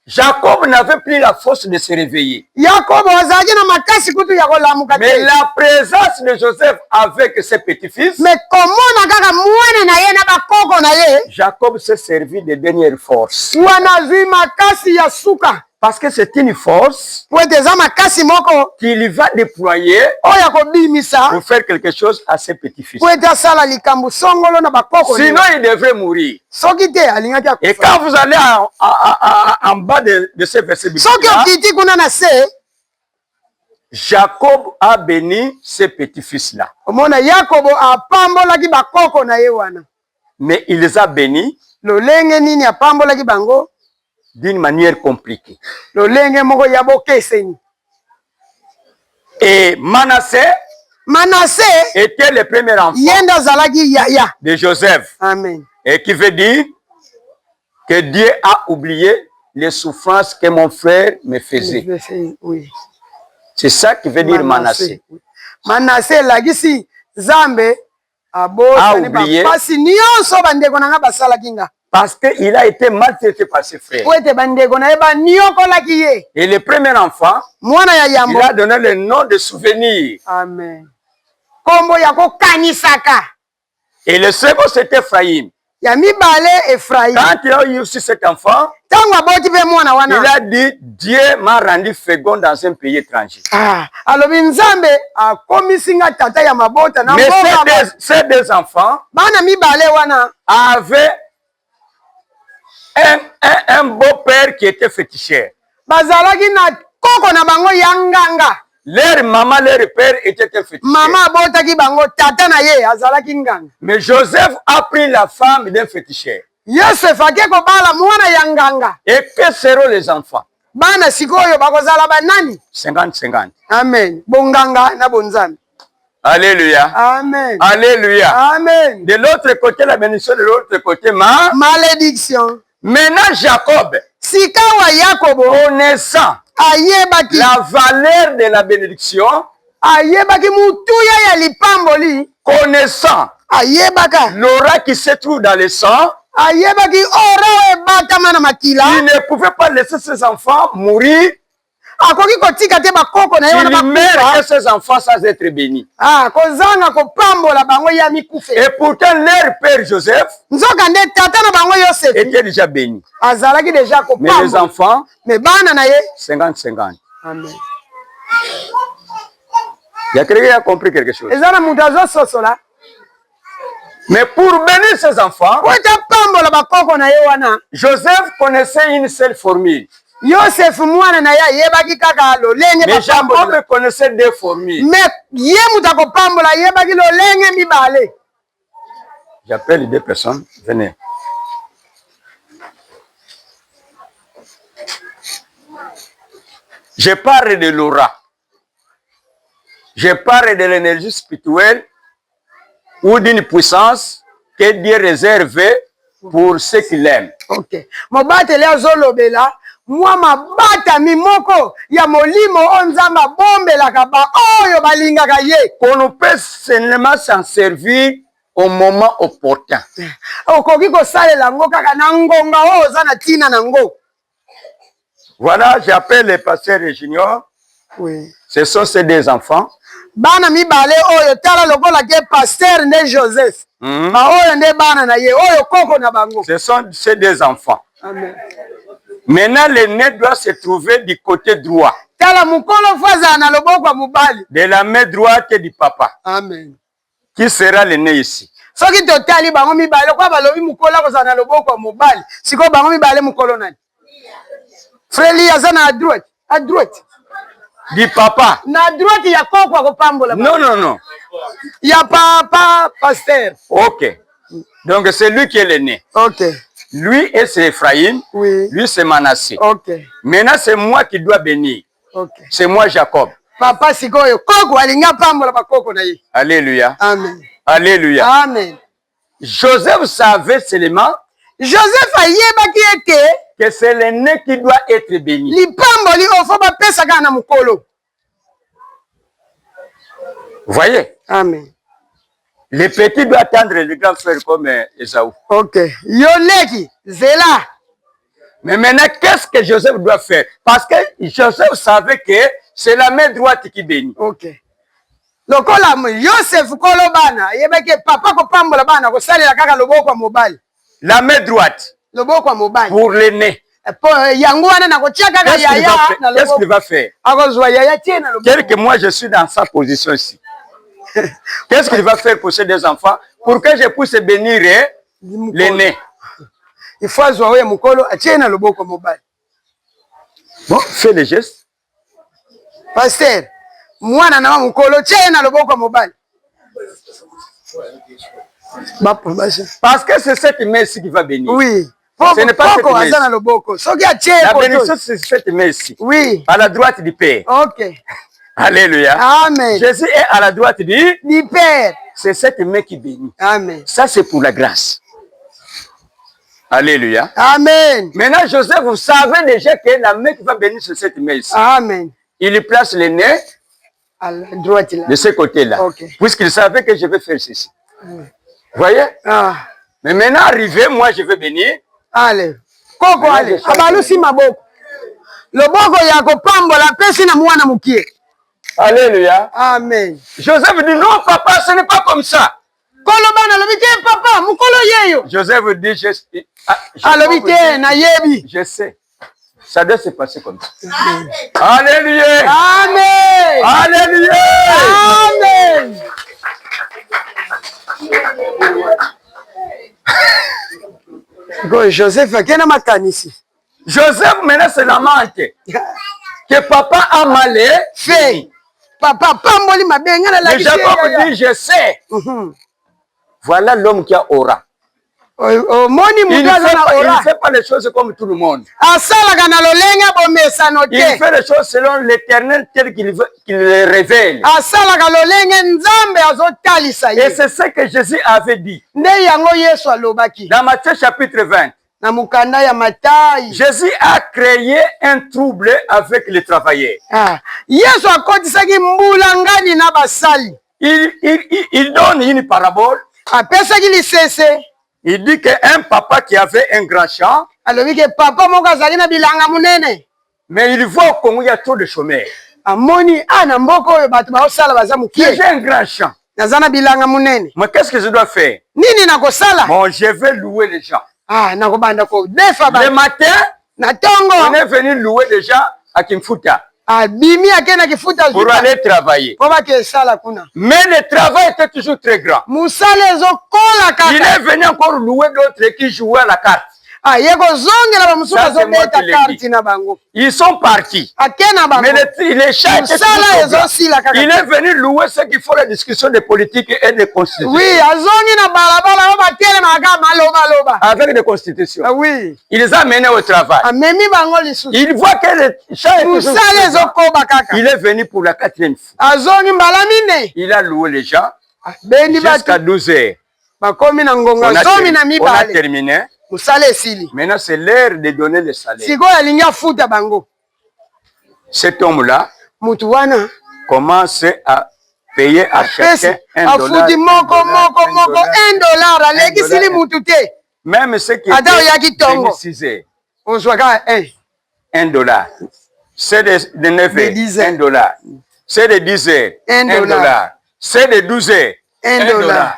Jacob n'avait plus la force de se réveiller. Yakobo azalaki na makasi kutu ya kolamuka Mais te, la présence de Joseph avec ses petits-fils, me komona kaka mwana na ye na bakoko na ye, Jacob s'est servi de dernière force. wana azwi makasi ya suka, Parce que c'est une force po ete eza makasi moko qu'il va déployer oyo ya kobimisa pour faire quelque chose à ses petits-fils. po ete asala likambo songolo na bakoko na ye. Sinon, il devrait mourir. Soki te alingaki Et akufa. quand vous allez en bas de ce verset biblique, Soki okiti kuna na se, Jacob a béni ses petits-fils-là. omona Yakobo apambolaki bakoko na ye wana. Mais il les a bénis Lolenge nini apambolaki bango? d'une manière compliquée. Lolenge moko ya bokeseni. Et Manassé Manase était le premier enfant yenda azalaki yaya. de Joseph. Amen. Et qui veut dire que Dieu a oublié les souffrances que mon frère me faisait. Oui. C'est ça qui veut dire Manassé. Manase elakisi Nzambe abotani oublié. bapasi nyonso bandeko na nga basalaki nga. Parce qu'il a été maltraité par ses frères. Po ete bandeko na ye baniokolaki ye. Et le premier enfant, Mwana ya il yambo. a donné le nom de souvenir. Amen. Kombo ya kokanisaka. Et le second, c'était Ephraïm. Ya mibale Efraim. Quand il a eu aussi cet enfant, Tango aboti pe mwana il wana. a dit, Dieu m'a rendu fécond dans un pays étranger. Alobi Nzambe akomisi nga tata ya mabota na Mais mboka. ces 2 enfants Bana mibale wana avaient un beau-père qui était féticheur. bazalaki na koko na bango ya nganga. Leur maman, leur père était un féticheur. Mama abotaki bango tata na ye azalaki nganga. Mais Joseph a pris la femme d'un féticheur. Yosef ake kobala mwana ya nganga. Et que seront les enfants? Bana sikoyo bakozala banani? 50-50. Amen. Bonganga na bonzambe. Alléluia. Amen. Alléluia. Amen. De l'autre côté, la bénédiction, de l'autre côté, Malédiction. Maintenant, Jacob, Sika wa Yakobo connaissant ayebaki la valeur de la bénédiction, ayebaki mutuya ya lipamboli, connaissant ayebaka l'aura qui se trouve dans le sang, ayebaki ora ebatama na makila, il ne pouvait pas laisser ses enfants mourir. akoki kotika te bakoko na ye wana Il meurt bakufa. et ses enfants sans être bénis. Kozanga kopambola bango ya mikufe. Et pourtant, leur père Joseph Nzoka nde tata na bango Yosef était déjà béni. azalaki deja Mais les kopambola. enfants, Me bana na ye. 50-50. Amen. Il y a quelqu'un qui a compris quelque chose. Eza na mutu azososola. Mais pour bénir ses enfants, Po ete pambola bakoko na ye wana. Joseph connaissait une seule formule. Yosef mwana na ye ayebaki kaka lolenge Mais bapambola. Jacob connaissait 2 formules. Me ye mutu akopambola ayebaki lolenge mibale. J'appelle les 2 personnes. Venez. Je parle de l'aura. Je parle de l'énergie spirituelle ou d'une puissance que Dieu réserve pour ceux qui l'aiment. Ok. Mobateli azolobela mwa mabata mimoko ya molimo onzamba bombelaka ba oyo balingaka ye. Qu'on peut seulement s'en servir au moment opportun. Okoki kosalela ngo kaka na ngonga oyo oza na tina nango. Voilà, j'appelle les pasteurs et juniors. Oui. Ce sont ces deux enfants. Bana mibale oyo tala lokola ke pasteur ne Joseph. Ba oyo nde bana na ye oyo koko na bango. Ce sont ces deux enfants. Amen. Maintenant, l'aîné doit se trouver du côté droit. Tala mukolo faza na loboko mobali. De la main droite du papa. Amen. Qui sera l'aîné ici? Soki totali bango mibale kwa balobi mukolo ko na loboko mobali. Siko bango mibale mukolo nani? Freli azana à droite. À droite. Du papa. Na droite ya koko akopambola. Non, non, non. Ya papa pasteur. Ok. Donc c'est lui qui est l'aîné. Ok. Lui c'est Ephraïm. Oui. Lui c'est Manassé. Ok. Maintenant c'est moi qui dois bénir. Ok. C'est moi Jacob. Papa sikoyo koko alinga pambola ba koko na ye. Alléluia. Amen. Alléluia. Amen. Joseph savait seulement Joseph ayebaki ete que c'est l'aîné qui doit être béni. lipamboli ofo bapesaka na mukolo. Voyez? Amen. Le petit doit attendre le grand frère comme Esaü. Ok. Yoleki, zela. Mais maintenant, qu'est-ce que Joseph doit faire? Parce que Joseph savait que c'est la main droite qui bénit. Ok. Lokola Joseph kolo bana, yebeke papa ko pambola bana ko salela kaka loboko mobali. La main droite. Loboko mobali. Pour l'aîné. Yango wana na ko tia kaka yaya na loboko. Qu'est-ce qu'il va faire? Akozwa yaya tie na loboko. Tel que moi je suis dans sa position ici. Qu'est-ce qu'il va faire pour ces deux enfants? Pour que je puisse bénir l'aîné. Il faut azwa oyo mukolo atie na loboko mobali. Bon, fais le geste. Pasteur, mwana na mukolo tie na loboko mobali. Parce que c'est cette main-ci qui va bénir. Oui. Ce n'est pas cette main-ci. La bénédiction, c'est cette main-ci. Oui. À la droite du Père. Ok. Alléluia. Amen. Jésus est à la droite du Père. C'est cette main qui bénit. Amen. Ça, c'est pour la grâce. Alléluia. Amen. Maintenant, Joseph, vous savez déjà que la main qui va bénir sur cette main ici. Amen. Il place le nez à la droite là. De ce côté-là. Okay. Puisqu'il savait que je vais faire ceci. Vous voyez? Ah. Mais maintenant, arrivé, moi, je vais bénir. Allez. Koko, allez. Abalusi maboko. Loboko ya kopambola pesi na mwana mukie. Alléluia. Amen. Joseph dit non, papa, ce n'est pas comme ça. Kolobana lobite papa, mukolo yeyo. Joseph dit je sais. Ça doit se passer comme ça. Amen. Alléluia. Amen. Alléluia. Amen. Joseph akena makanisi. Joseph maintenant c'est la mente. Que papa a mal fait. Papa pamboli mabenga na la. Mais Jacob dit je sais. Voilà l'homme qui a aura. Il ne fait pas les choses comme tout le monde. Il fait les choses selon l'Éternel tel qu'il les révèle. Et c'est ce que Jésus avait dit. Dans Matthieu chapitre 20. Jésus a créé un trouble avec les travailleurs. Il donne une parabole. Il dit qu'un papa qui avait un grand champ, mais il voit au Congo, il y a trop de chômeurs. J'ai un grand champ. Mais qu'est-ce que je dois faire? Bon, je vais louer les gens. Le matin, on est venu louer les gens à Kimfuta pour aller travailler. Mais le travail était toujours très grand. Il est venu encore louer d'autres qui jouaient à la carte. Ah, yeko zonge na ba musuka Ça, c'est moi zobeta qui l'ai carte dit. na bango. Ils sont partis. Akena bango. Mais les chats étaient Musala toujours ezo sila kaka. il est venu louer ceux qui font la discussion de politique et de constitution. Oui, azongi na balabala ba tele maga maloba loba. Avec des constitutions. Ah oui. Il les a menés au travail. Amemi bango lisusu. Il voit que les chats étaient toujours Musala ezo koba kaka. il est venu pour la 4e fois. Azongi mbalamine. Il a loué les gens Bendi jusqu'à batu. 12 heures. Bakomi na On ngonga a, zomi na on a mibale. terminé. Musala esili. Maintenant, c'est l'heure de donner le salaire. Siko alingi afuta bango. Cet homme-là Mutu wana commence à payer à chacun $1. afuti moko $1. Aleki sili mutu te. Même ceux qui Attends, il y a étaient qui tombe. venus 6 heures. Ozwaka $1. C'est de 9 De heures. 10 heures. $1. C'est de 10 heures. $1. C'est de 12 heures. $1.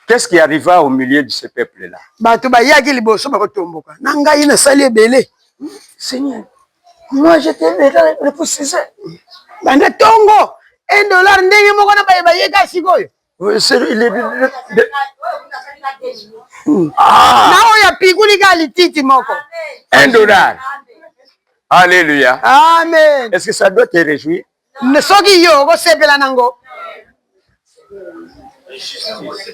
Qu'est-ce qui arriva au milieu de ce peuple-là? Bato bayaki liboso bakotomboka. Na ngai na sali ebele. Seigneur, moi j'étais là pour 6 heures. Banda tongo $1 ndenge moko na bayeka sikoyo. Na oya pikuli ka lititi moko. $1. Alléluia. Amen. Est-ce que ça doit te réjouir? Soki yo kosepela nango.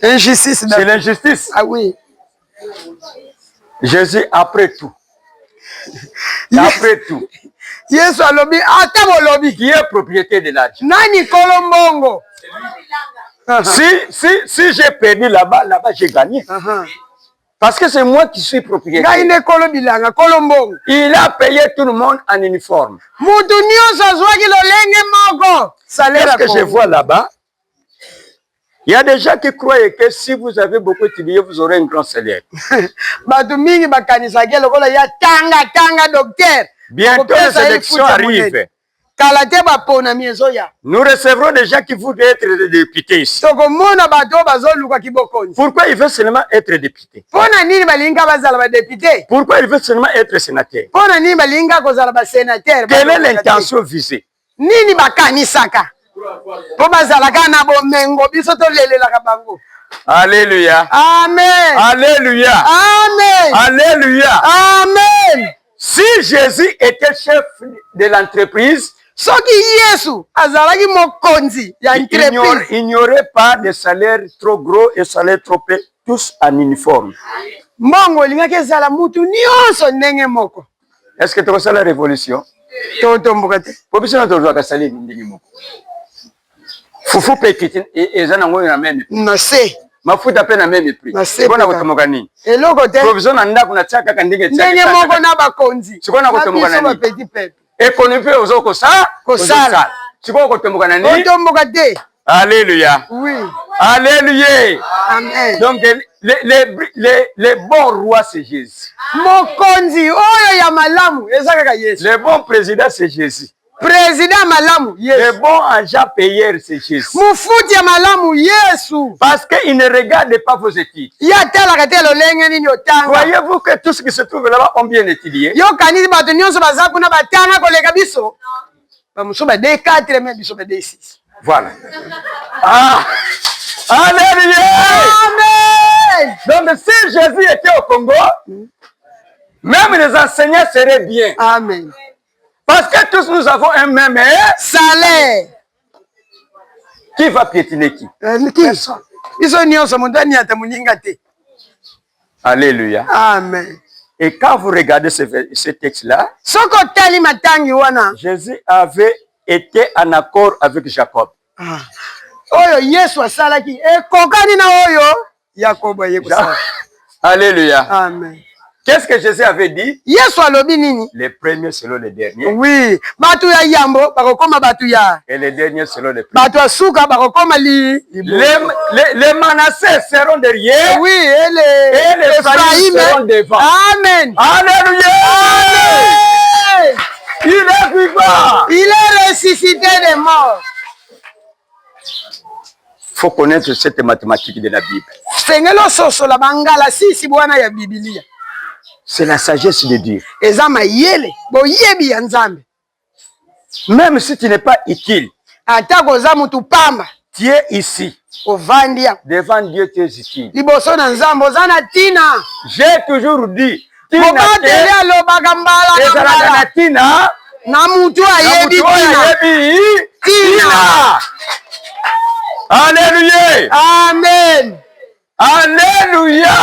Injustice. C'est l'injustice. Ah oui. Jésus, après tout, Yesu alobi ata bolobi. qui est propriété de l'argent. Nani kolombongo. Si j'ai perdu là-bas, j'ai gagné. Parce que c'est moi qui suis propriétaire. Ngai ne kolobilanga kolombongo. Il a payé tout le monde en uniforme. Mutu nyonso azwaki lolenge moko. Qu'est-ce que je vois là-bas? Il y a des gens qui croient que si vous avez beaucoup étudié, vous aurez un grand salaire. Batu mingi bakanisaki lokola ya tanga docteur. Bientôt les élections arrivent. Kalate bapona miezo ya. Nous recevrons des gens qui voudraient être des députés ici. Tokomona bato bazoluka kibokonzi. Pourquoi il veut seulement être député? Pona nini balinga bazala ba député? Pourquoi il veut seulement être sénateur? Pona nini balinga kozala ba sénateur? Quelle est l'intention visée? Nini bakanisaka? Po bazalaka na bomengo biso tolelelaka bango. Alléluia. Amen. Alléluia. Amen. Alléluia. Amen. Si Jésus était chef de l'entreprise, soki Yesu azalaki mokonzi ya entreprise, il n'y aurait pas de salaire trop gros et salaire trop peu, tous en uniforme. Mbongo elingaki ezala mutu nyonso ndenge moko. Est-ce que tu vois la révolution? Totomboka te. Po biso na tozwaka salaire ndenge moko. Fufu pe kiti ezana ngo na même. No se. Mafuta pe na même prix. Sikona kotomoka nini? Eloko te. Provision na ndako na tsaka ka ndenge tsaka. Ndenge moko na bakonzi. Sikona kotomoka na nini? Petit peuple. Économie pe ozoko kosala. Sikona kotomoka na nini? Kotomoka te. Alléluia. Oui. Alléluia. Amen. Donc les bons rois c'est Jésus. Mokonzi oyo ya malamu ezaka Yesu. Le bon président c'est Jésus. Président malamu Yesu. Le bon agent payeur c'est Jésus. Mufuti ya malamu Yesu. Parce qu'il ne regarde pas vos études. Ya talaka te lolenge nini otanga. Croyez-vous que tous ceux qui se trouvent là-bas ont bien étudié? Yo kanisi bato nyonso baza kuna batanga koleka biso. Bamuso ba D4 mais biso ba D6. Voilà. Ah! Alléluia! Amen! Donc si Jésus était au Congo, même les enseignants seraient bien. Amen. Parce que tous nous avons un même salaire. Qui va piétiner qui? Personne. Iso nyonso mondani ata muninga te. Alléluia. Amen. Et quand vous regardez ce texte-là, Jésus avait été en accord avec Jacob. Alléluia. Amen. Qu'est-ce que Jésus avait dit? Les premiers selon les derniers. Oui. Et les derniers selon les premiers. Les Manassés seront derrière. Oui. Et les Ephraïm seront devant. Amen. Alléluia. Amen. Il est vivant. Il est ressuscité des morts. Il faut connaître cette mathématique de la Bible. C'est la sagesse de Dieu. Même si tu n'es pas utile, Tu es ici. Ovandia. Devant Dieu, tu es utile. Liboso na nzambe ozana tina. J'ai toujours dit. Mobateli alobaka mbala na ezalaka na mbala. tina. Na mutu ayebi tina. Tina. Alléluia. Amen. Alléluia.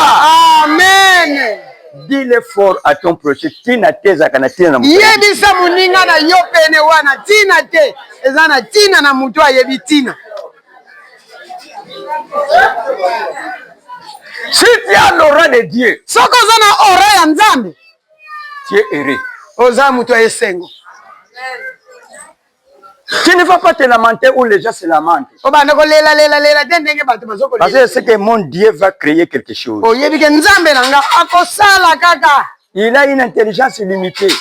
Amen. Dis-le fort à ton prochain. Tina te zakana tina na mutu. Yebisa muninga na yo pene wana tina te. Ezana tina na mutu ayebi tina. Si tu as l'aura de Dieu, soko zana aura ya nzambe, tu es heureux. Oza mutu esengo. Tu ne vas pas te lamenter où les gens se lamentent. Parce que c'est que mon Dieu va créer quelque chose. Il a une intelligence illimitée.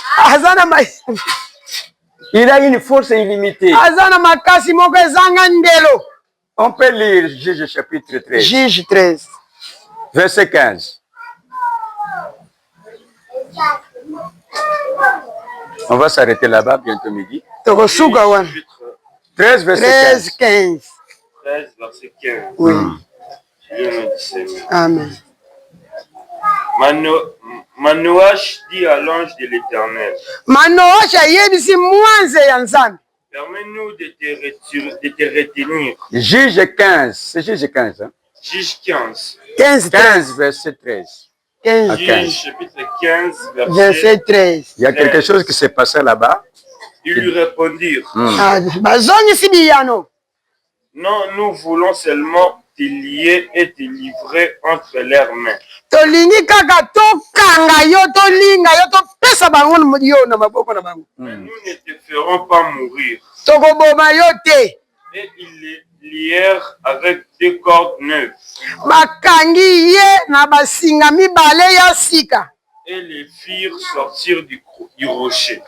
Il a une force illimitée. On peut lire Juge chapitre 13. Juge 13. Verset 15. On va s'arrêter là-bas bientôt midi. 13 verset 15. 13 verset 15. Oui. Amen. Manoach dit à l'ange de l'Éternel. Permets-nous de te retenir. Juge 15. C'est Juge 15. Hein? Juge 15. 15 verset 13. 15. Juge chapitre 15 verset 13. Il y a quelque chose qui s'est passé là-bas. Ils lui répondirent. Non, nous voulons seulement te lier et te livrer entre leurs mains. Mais nous ne te ferons pas mourir. Et ils les lièrent avec des cordes neuves. Et les firent sortir du rocher.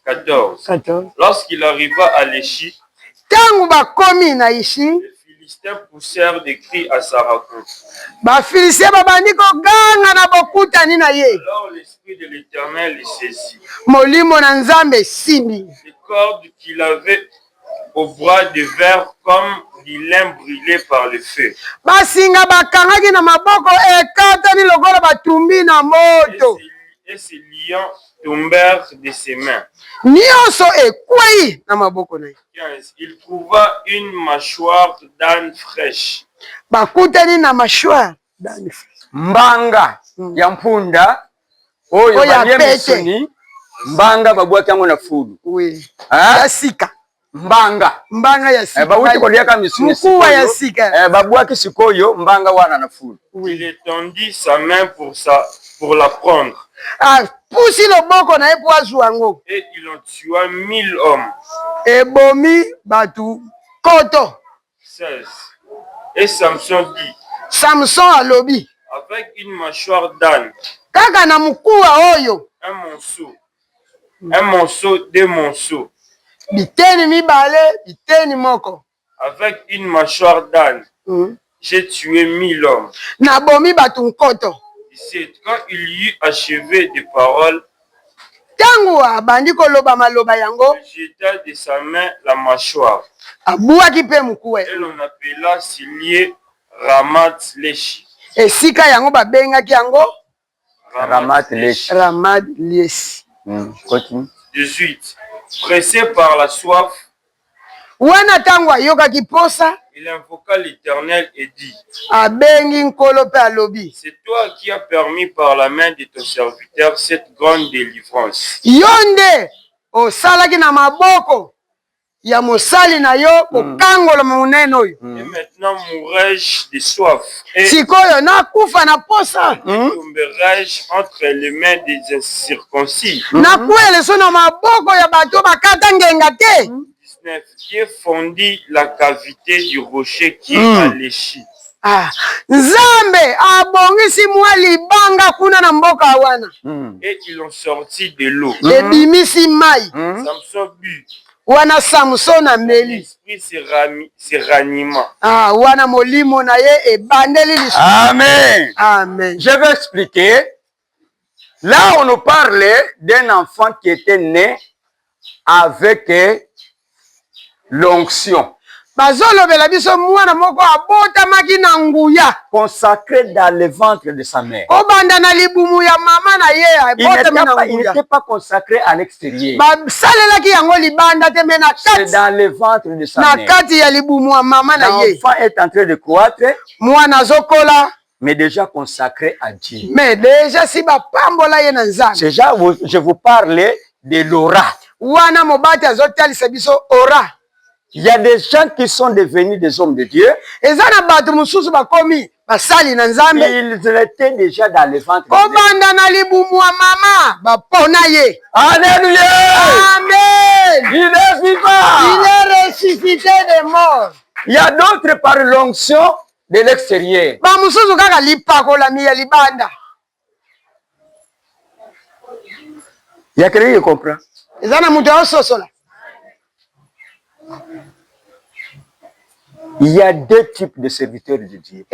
14. Lorsqu'il arriva à l'Échi, les Philistins poussèrent des cris à sa rencontre. Alors l'Esprit de l'Éternel les saisit. Les cordes qu'il avait au bras devinrent comme du lin brûlé par le feu. Et ses lions tombèrent de ses mains. 15. Il trouva une mâchoire d'âne fraîche. Mbanga ya mpunda oyo balie misuni mbanga babwaki yango na fulu. Mbanga ya sika bawuti koliaka misuni ya sika babwaki sikoyo mbanga wana na fulu. Il étendit sa main pour la prendre. Et il en tua 1000 hommes. 16. Et Samson dit. Avec une mâchoire d'âne. Un monceau, deux monceaux. Avec une mâchoire d'âne. J'ai tué 1000 hommes. 17. Quand il eut achevé des paroles, il jeta de sa main la mâchoire. Et l'on appela ce lieu Ramath Leshi. Ramath Leshi. 18. Pressé par la soif, il invoqua l'Éternel et dit. C'est toi qui as permis par la main de ton serviteur cette grande délivrance. Et maintenant mourrai-je de soif. Et tomberai-je entre les mains des incirconcis. 19. Qui fondit la cavité du rocher qui est à l'Échi. Et ils ont sorti de l'eau. Samson but. L'esprit se ranima. Amen. Amen. Je vais expliquer. Là, on nous parlait d'un enfant qui était né avec l'onction. Bazolobela biso mwana moko abotamaki na nguya. Consacré dans le ventre de sa mère. Obanda na libumu ya mama na ye abotami na nguya. Il n'était pas consacré à l'extérieur. Basalelaki yango libanda te me na kati. C'est dans le ventre de sa mère. Na kati ya libumu ya mama na ye. L'enfant est en train de croître. Mwana zokola. Mais déjà consacré à Dieu. Mais déjà si bapambola ye na Nzambe. Déjà je vous parlais de l'aura. Wana mobati azotalisa biso aura. Il y a des gens qui sont devenus des hommes de Dieu. Ils étaient déjà dans le ventre de Dieu. Alléluia. Amen. Il est vivant. Il est ressuscité des morts. Il y a d'autres par l'onction de l'extérieur. Il y a quelqu'un qui comprend. Il y a deux types de serviteurs de Dieu.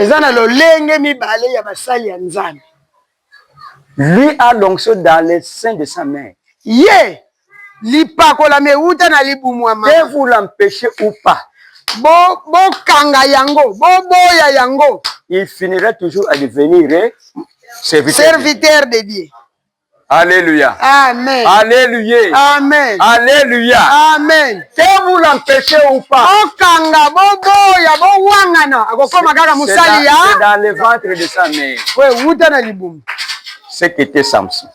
Lui a l'onction dans les seins de sa mère. Que vous l'empêchez ou pas, il finira toujours à devenir serviteur de Dieu. Alléluia. Amen. Alléluia. Amen. Alléluia. Amen. Que vous l'empêchez ou pas, c'est dans le ventre de sa mère. Ce qu'était Samson.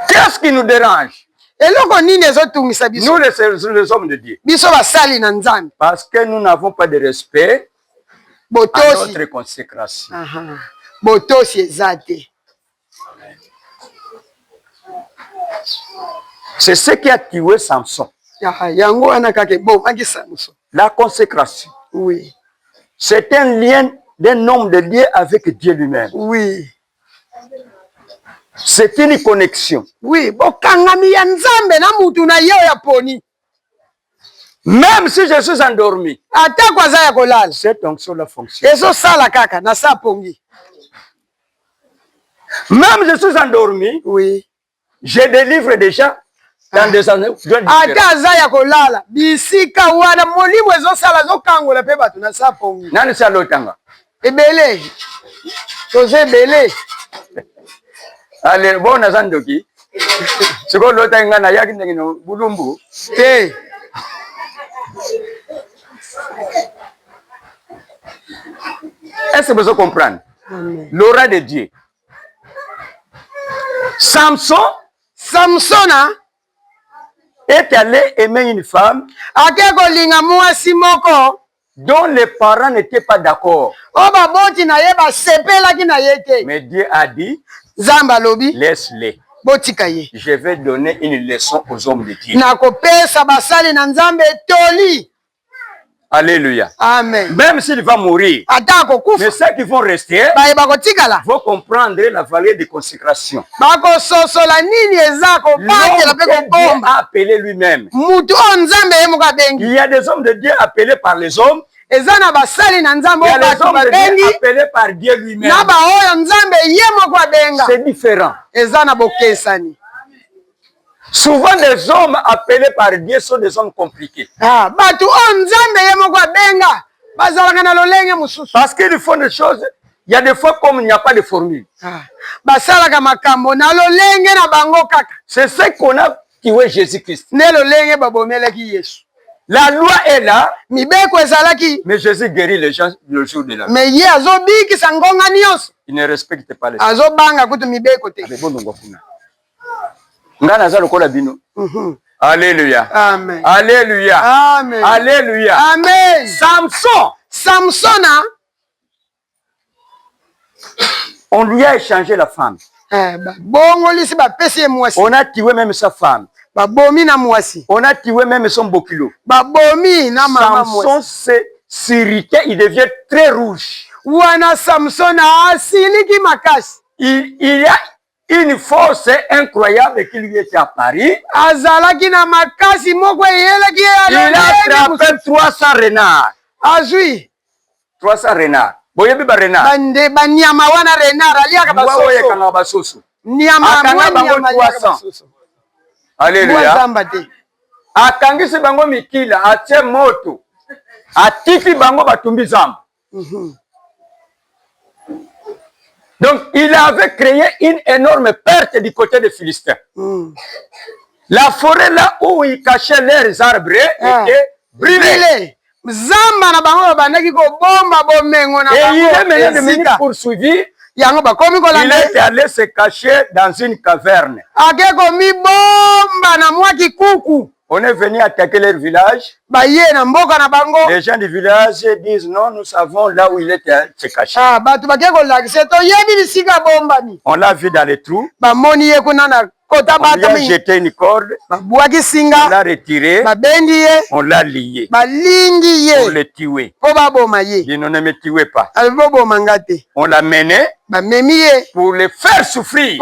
Qu'est-ce qui nous dérange? Nous les hommes de Dieu. Parce que nous n'avons pas de respect à notre consécration. C'est ce qui a tué Samson. La consécration. Oui. C'est un lien d'un homme de Dieu avec Dieu lui-même. Oui. C'est une connexion. Oui. Même si je suis endormi, cette onction-là fonctionne. Même si je suis endormi, oui, je délivre déjà dans des années. Nani sa lotanga? Ebele. José Belé. Allez, bon nazandoki. C'est quoi lotanga na yaki ngino bulumbu? Te. Est-ce que vous comprenez? L'aura de Dieu. Samson est allé aimer une femme dont les parents n'étaient pas d'accord. Mais Dieu a dit, laisse-les. Je vais donner une leçon aux hommes de Dieu. Alléluia. Amen. Même s'il va mourir, mais ceux qui vont rester vont comprendre la valeur de consécration. L'homme que Dieu a appelé lui-même. Il y a des hommes de Dieu appelés par les hommes. Il y a les hommes de Dieu appelés par Dieu lui-même. C'est différent. Souvent, les hommes appelés par Dieu sont des hommes compliqués. Parce qu'ils font des choses, il y a des fois comme il n'y a pas de formule. C'est ce qu'on a tué Jésus-Christ. La loi est là, mais Jésus guérit les gens le jour de la loi. Il ne respecte pas les gens. Alléluia. Amen. Alléluia. Amen. Alléluia. Amen. Samson, on lui a échangé la femme. On a tué même sa femme. On a tué même son bokilo. Samson s'irritait, il devient très rouge. Il y a une force incroyable qui lui était apparue. Il a attrapé 300 renards. 300 renards. akanga bango 300. Alléluia. Akangisi bango mikila, atie moto, atiki bango batumbi zamba. Donc, il avait créé une énorme perte du côté des Philistins. La forêt là où ils cachaient leurs arbres était brûlée. Et il est maintenant poursuivi. Il est allé se cacher dans une caverne. On est venu attaquer leur village. Les gens du village disent non, nous savons là où il est se caché. On l'a vu dans les trous. On lui a jeté une corde. On l'a retiré. On l'a lié. Pour le tuer. Il ne me tuait pas. On l'a mené pour le faire souffrir.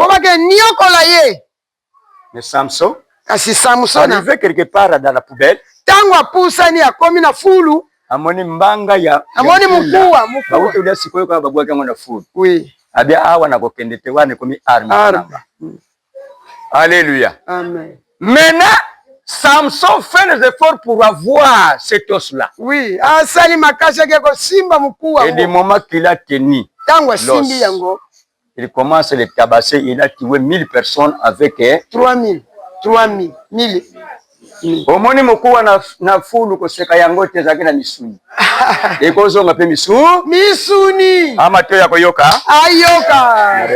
Mais Samson, arrivé quelque part dans la poubelle, amoni mbanga ya amoni mukua ulia sikoyo kwa babu yake mwana food. Oui. Abia awa na kokendete wane komi arme. Alléluia. Amen. Maintenant, Samson fait les efforts pour avoir cet os-là. Oui. Asali makasha keko simba mukua. Et du moment qu'il a tenu l'os, il commence à le tabasser. Il a tué 1000 personnes avec 3000. Omoni mukua na fulu koseka yango tezaki na misuni. Ekozo ngape misuni. Ama to ya koyoka. Ayoka.